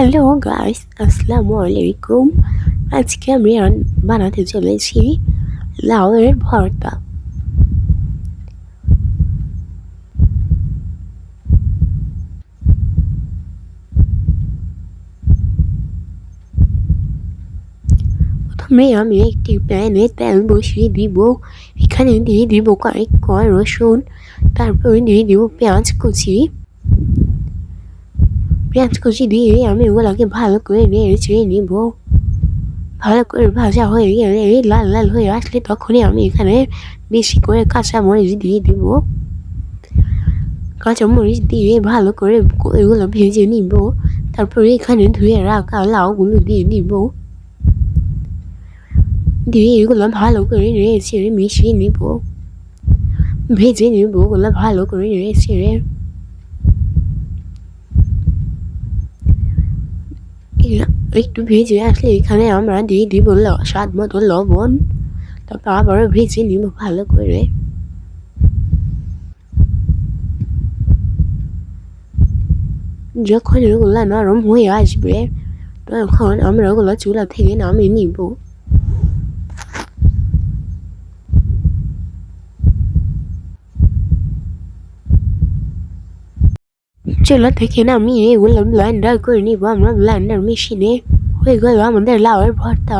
Hello guys, আসসালামু আলাইকুম। আজকে আমি বানাতে চলেছি লাউয়ের ভর্তা। প্রথমে আমি একটি প্যানে তেল বসিয়ে দিব। এখানে দিয়ে দিব কয়েক কোয়া রসুন, তারপরে দিয়ে দিব পেঁয়াজ কুচি দিয়ে আমি ওগুলোকে ভালো করে নেড়ে নিব। ভালো করে ভাজা হয়ে গেলে লাল লাল হয়ে আসলে তখনই আমি এখানে বেশি করে কাঁচামরিচ দিয়ে দিব। কাঁচামরিচ দিয়ে ভালো করে এগুলো ভেজে নিব। তারপরে এখানে ধুয়ে রাখা লাউগুলো দিয়ে দিব। দিয়ে এগুলো ভালো করে নেড়ে ছেড়ে মিশিয়ে নিব, ভেজে নিব ওগুলো ভালো করে নেড়ে ছেড়ে। একটু ভেজে আসলে এখানে আমরা দিয়ে দিব স্বাদ মতো লবণ। তারপর আবারও ভেজে নিব ভালো করে। যখন এগুলো নরম হয়ে আসবে তখন আমরা ওগুলো চুলা থেকে নামিয়ে নিব। চুলা থেকে নামিয়ে এগুলো ব্লেন্ডার করে নিব আমরা ব্লেন্ডার মেশিনে। হয়ে গেল আমাদের লাউয়ের ভর্তা।